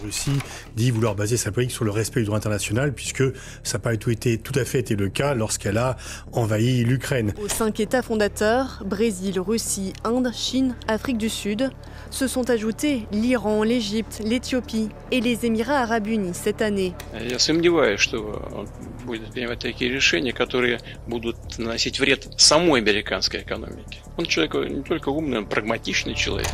Russie dit vouloir baser sa politique sur le respect du droit international, puisque ça n'a pas tout à fait été le cas lorsqu'elle a envahi l'Ukraine. Aux 5 États fondateurs, Brésil, Russie, Inde, Chine, Afrique du Sud, se sont ajoutés l'Iran, l'Égypte, l'Éthiopie et les Émirats arabes unis cette année. Я сомневаюсь, что он будет принимать такие решения, которые будут наносить вред самой американской экономике. Он человек не только умный, он прагматичный человек.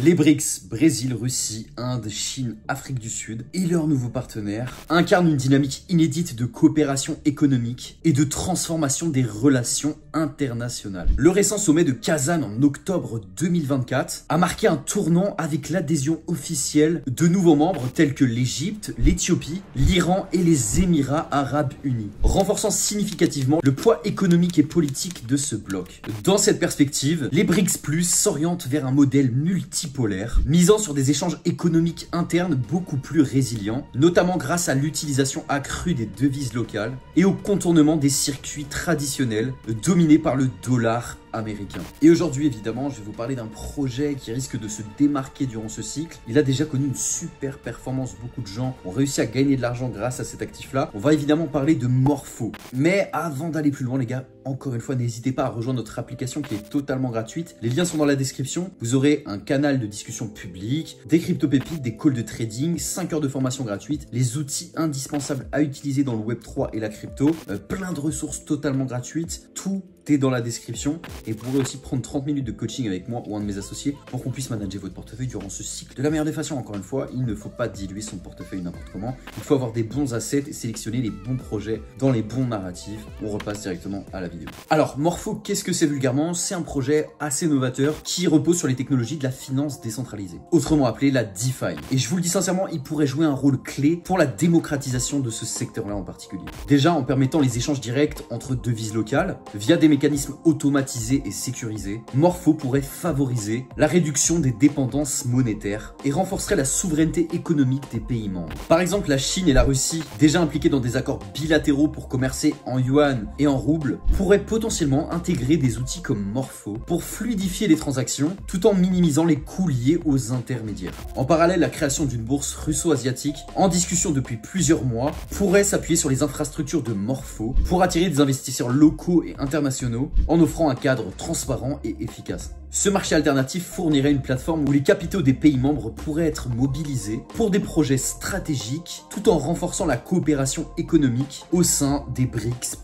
Les BRICS, Brésil, Russie, Inde, Chine, Afrique du Sud et leurs nouveaux partenaires incarnent une dynamique inédite de coopération économique et de transformation des relations internationales. Le récent sommet de Kazan en octobre 2024 a marqué un tournant avec l'adhésion officielle de nouveaux membres tels que l'Égypte, l'Éthiopie, l'Iran et les Émirats arabes unis, renforçant significativement le poids économique et politique de ce bloc. Dans cette perspective, les BRICS+ s'orientent vers un modèle multipolaire, misant sur des échanges économiques internes beaucoup plus résilients, notamment grâce à l'utilisation accrue des devises locales et au contournement des circuits traditionnels dominés par le dollar américain. Et aujourd'hui, évidemment, je vais vous parler d'un projet qui risque de se démarquer durant ce cycle. Il a déjà connu une super performance. Beaucoup de gens ont réussi à gagner de l'argent grâce à cet actif-là. On va évidemment parler de Morpho. Mais avant d'aller plus loin, les gars, encore une fois, n'hésitez pas à rejoindre notre application qui est totalement gratuite. Les liens sont dans la description. Vous aurez un canal de discussion public, des crypto-pépites, des calls de trading, 5 heures de formation gratuite, les outils indispensables à utiliser dans le Web3 et la crypto, plein de ressources totalement gratuites. Tout est dans la description et vous pourrez aussi prendre 30 minutes de coaching avec moi ou un de mes associés pour qu'on puisse manager votre portefeuille durant ce cycle. De la meilleure des façons, encore une fois, il ne faut pas diluer son portefeuille n'importe comment. Il faut avoir des bons assets et sélectionner les bons projets dans les bons narratifs. On repasse directement à la vidéo. Alors, Morpho, qu'est-ce que c'est vulgairement? C'est un projet assez novateur qui repose sur les technologies de la finance décentralisée, autrement appelé la DeFi. Et je vous le dis sincèrement, il pourrait jouer un rôle clé pour la démocratisation de ce secteur-là en particulier. Déjà, en permettant les échanges directs entre devises locales via des mécanismes automatisés et sécurisés, Morpho pourrait favoriser la réduction des dépendances monétaires et renforcerait la souveraineté économique des pays membres. Par exemple, la Chine et la Russie, déjà impliquées dans des accords bilatéraux pour commercer en yuan et en rouble, pourraient potentiellement intégrer des outils comme Morpho pour fluidifier les transactions tout en minimisant les coûts liés aux intermédiaires. En parallèle, la création d'une bourse russo-asiatique, en discussion depuis plusieurs mois, pourrait s'appuyer sur les infrastructures de Morpho pour attirer des investisseurs locaux et internationaux en offrant un cadre transparent et efficace. Ce marché alternatif fournirait une plateforme où les capitaux des pays membres pourraient être mobilisés pour des projets stratégiques tout en renforçant la coopération économique au sein des BRICS+.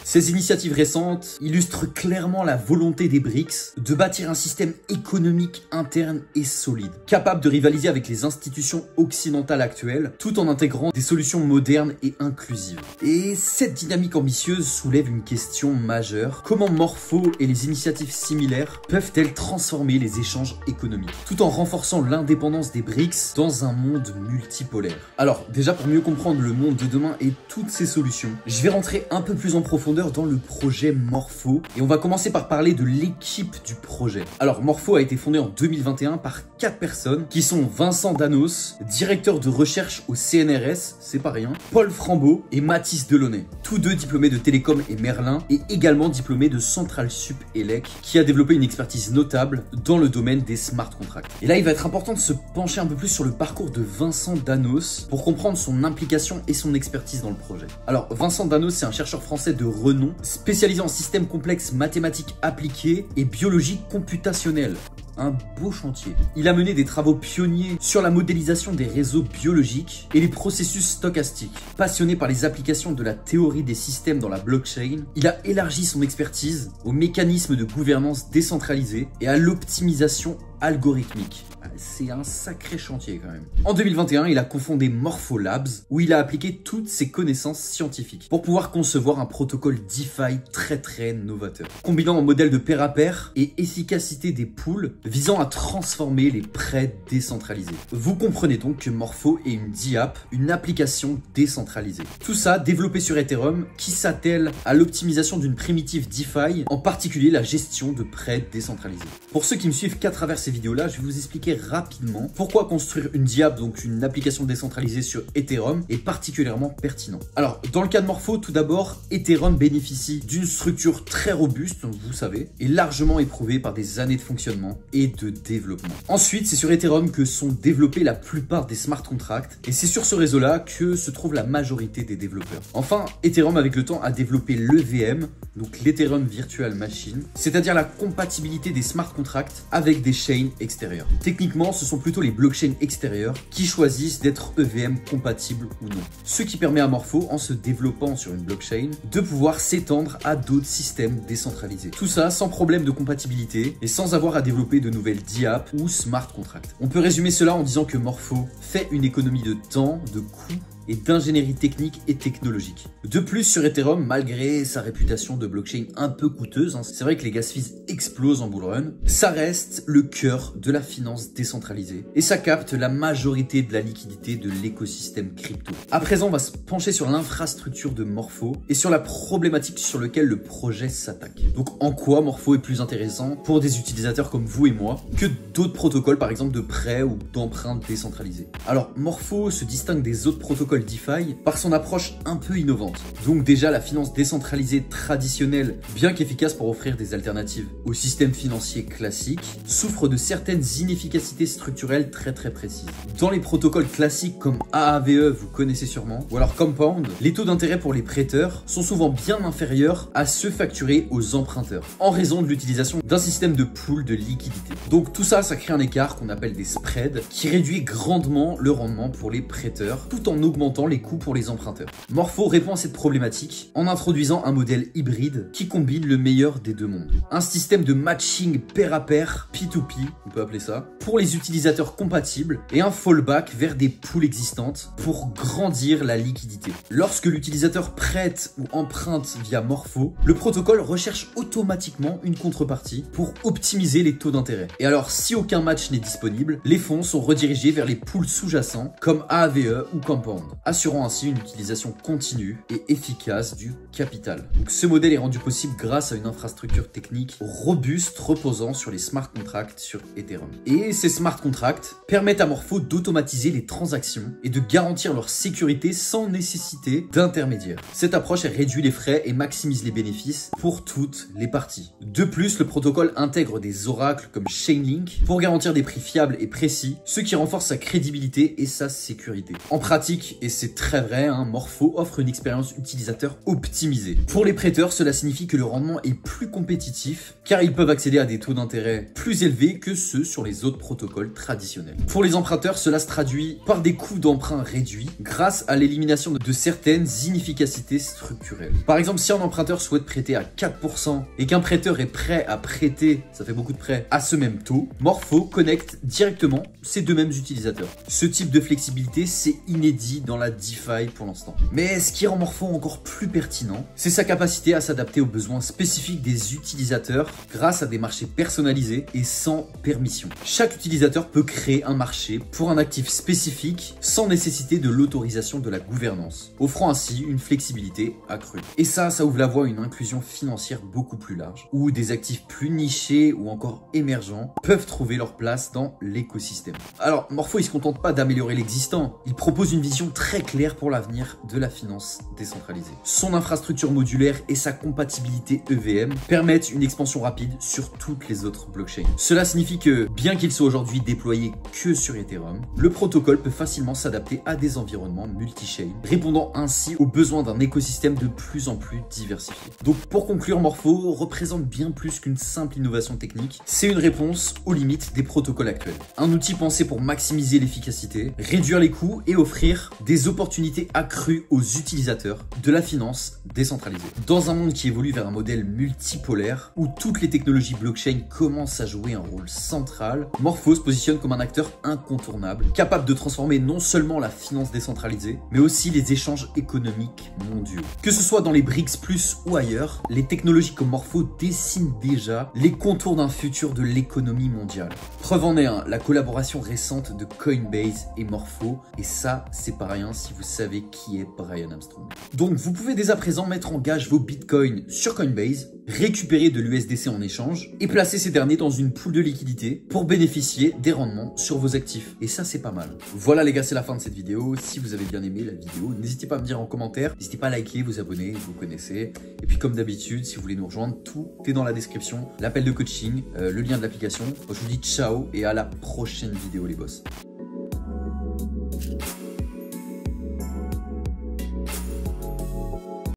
Ces initiatives récentes illustrent clairement la volonté des BRICS de bâtir un système économique interne et solide, capable de rivaliser avec les institutions occidentales actuelles tout en intégrant des solutions modernes et inclusives. Et cette dynamique ambitieuse soulève une question majeure. Comment Morpho et les initiatives similaires peuvent-elles transformer les échanges économiques, tout en renforçant l'indépendance des BRICS dans un monde multipolaire? Alors, déjà pour mieux comprendre le monde de demain et toutes ces solutions, je vais rentrer un peu plus en profondeur dans le projet Morpho et on va commencer par parler de l'équipe du projet. Alors, Morpho a été fondé en 2021 par 4 personnes qui sont Vincent Danos, directeur de recherche au CNRS, c'est pas rien, Paul Frambeau et Mathis Delaunay, tous deux diplômés de Télécom et Merlin et également diplômés de Central Sup Elec, qui a développé une expertise notable dans le domaine des smart contracts. Et là, il va être important de se pencher un peu plus sur le parcours de Vincent Danos pour comprendre son implication et son expertise dans le projet. Alors, Vincent Danos, c'est un chercheur français de renom, spécialisé en systèmes complexes mathématiques appliquées et biologie computationnelle. Un beau chantier. Il a mené des travaux pionniers sur la modélisation des réseaux biologiques et les processus stochastiques. Passionné par les applications de la théorie des systèmes dans la blockchain, il a élargi son expertise aux mécanismes de gouvernance décentralisée et à l'optimisation algorithmique. C'est un sacré chantier quand même. En 2021, il a cofondé Morpho Labs, où il a appliqué toutes ses connaissances scientifiques pour pouvoir concevoir un protocole DeFi très novateur, combinant un modèle de pair à pair et efficacité des pools, visant à transformer les prêts décentralisés. Vous comprenez donc que Morpho est une DApp, une application décentralisée. Tout ça développé sur Ethereum, qui s'attelle à l'optimisation d'une primitive DeFi, en particulier la gestion de prêts décentralisés. Pour ceux qui me suivent qu'à travers ces ces vidéos-là, je vais vous expliquer rapidement pourquoi construire une DApp, donc une application décentralisée sur Ethereum, est particulièrement pertinent. Alors, dans le cas de Morpho, tout d'abord, Ethereum bénéficie d'une structure très robuste, vous savez, et largement éprouvée par des années de fonctionnement et de développement. Ensuite, c'est sur Ethereum que sont développés la plupart des smart contracts, et c'est sur ce réseau-là que se trouve la majorité des développeurs. Enfin, Ethereum, avec le temps, a développé l'EVM, donc l'Ethereum Virtual Machine, c'est-à-dire la compatibilité des smart contracts avec des chains extérieures. Techniquement, ce sont plutôt les blockchains extérieures qui choisissent d'être EVM compatibles ou non. Ce qui permet à Morpho, en se développant sur une blockchain, de pouvoir s'étendre à d'autres systèmes décentralisés. Tout ça sans problème de compatibilité et sans avoir à développer de nouvelles DApps ou smart contracts. On peut résumer cela en disant que Morpho fait une économie de temps, de coûts et d'ingénierie technique et technologique. De plus, sur Ethereum, malgré sa réputation de blockchain un peu coûteuse, c'est vrai que les gas fees explosent en bull run, ça reste le cœur de la finance décentralisée et ça capte la majorité de la liquidité de l'écosystème crypto. À présent, on va se pencher sur l'infrastructure de Morpho et sur la problématique sur laquelle le projet s'attaque. Donc, en quoi Morpho est plus intéressant pour des utilisateurs comme vous et moi que d'autres protocoles, par exemple de prêt ou d'emprunt décentralisés. Alors, Morpho se distingue des autres protocoles DeFi par son approche un peu innovante. Donc déjà, la finance décentralisée traditionnelle, bien qu'efficace pour offrir des alternatives au système financier classique, souffre de certaines inefficacités structurelles très précises. Dans les protocoles classiques comme AAVE, vous connaissez sûrement, ou alors Compound, les taux d'intérêt pour les prêteurs sont souvent bien inférieurs à ceux facturés aux emprunteurs, en raison de l'utilisation d'un système de pool de liquidité. Donc tout ça, ça crée un écart qu'on appelle des spreads, qui réduit grandement le rendement pour les prêteurs, tout en augmentant les coûts pour les emprunteurs. Morpho répond à cette problématique en introduisant un modèle hybride qui combine le meilleur des deux mondes. Un système de matching pair à pair, P2P, on peut appeler ça, pour les utilisateurs compatibles et un fallback vers des pools existantes pour grandir la liquidité. Lorsque l'utilisateur prête ou emprunte via Morpho, le protocole recherche automatiquement une contrepartie pour optimiser les taux d'intérêt. Et alors, si aucun match n'est disponible, les fonds sont redirigés vers les pools sous-jacents comme AAVE ou Compound, assurant ainsi une utilisation continue et efficace du capital. Donc, ce modèle est rendu possible grâce à une infrastructure technique robuste reposant sur les smart contracts sur Ethereum. Et ces smart contracts permettent à Morpho d'automatiser les transactions et de garantir leur sécurité sans nécessité d'intermédiaire. Cette approche réduit les frais et maximise les bénéfices pour toutes les parties. De plus, le protocole intègre des oracles comme Chainlink pour garantir des prix fiables et précis, ce qui renforce sa crédibilité et sa sécurité. En pratique, et c'est très vrai, Morpho offre une expérience utilisateur optimisée. Pour les prêteurs, cela signifie que le rendement est plus compétitif car ils peuvent accéder à des taux d'intérêt plus élevés que ceux sur les autres protocoles traditionnels. Pour les emprunteurs, cela se traduit par des coûts d'emprunt réduits grâce à l'élimination de certaines inefficacités structurelles. Par exemple, si un emprunteur souhaite prêter à 4% et qu'un prêteur est prêt à prêter, ça fait beaucoup de prêts, à ce même taux, Morpho connecte directement ces deux mêmes utilisateurs. Ce type de flexibilité, c'est inédit dans la DeFi pour l'instant. Mais ce qui rend Morpho encore plus pertinent, c'est sa capacité à s'adapter aux besoins spécifiques des utilisateurs grâce à des marchés personnalisés et sans permission. Chaque utilisateur peut créer un marché pour un actif spécifique sans nécessiter de l'autorisation de la gouvernance, offrant ainsi une flexibilité accrue. Et ça ouvre la voie à une inclusion financière beaucoup plus large, où des actifs plus nichés ou encore émergents peuvent trouver leur place dans l'écosystème. Alors, Morpho, il se contente pas d'améliorer l'existant, il propose une vision très claire pour l'avenir de la finance décentralisée. Son infrastructure modulaire et sa compatibilité EVM permettent une expansion rapide sur toutes les autres blockchains. Cela signifie que, bien qu'il soit aujourd'hui déployé que sur Ethereum, le protocole peut facilement s'adapter à des environnements multi-chain, répondant ainsi aux besoins d'un écosystème de plus en plus diversifié. Donc pour conclure, Morpho représente bien plus qu'une simple innovation technique, c'est une réponse aux limites des protocoles actuels. Un outil pensé pour maximiser l'efficacité, réduire les coûts et offrir des opportunités accrues aux utilisateurs de la finance décentralisée. Dans un monde qui évolue vers un modèle multipolaire, où toutes les technologies blockchain commencent à jouer un rôle central, Morpho se positionne comme un acteur incontournable, capable de transformer non seulement la finance décentralisée, mais aussi les échanges économiques mondiaux. Que ce soit dans les BRICS Plus ou ailleurs, les technologies comme Morpho dessinent déjà les contours d'un futur de l'économie mondiale. Preuve en est la collaboration récente de Coinbase et Morpho, et ça, c'est pas rien si vous savez qui est Brian Armstrong. Donc vous pouvez dès à présent mettre en gage vos bitcoins sur Coinbase récupérer de l'USDC en échange et placer ces derniers dans une pool de liquidité pour bénéficier des rendements sur vos actifs. Et ça, c'est pas mal. Voilà les gars, c'est la fin de cette vidéo. Si vous avez bien aimé la vidéo, n'hésitez pas à me dire en commentaire, n'hésitez pas à liker, vous abonner, vous connaissez. Et puis comme d'habitude, si vous voulez nous rejoindre, tout est dans la description, l'appel de coaching, le lien de l'application. Moi, je vous dis ciao et à la prochaine vidéo les boss.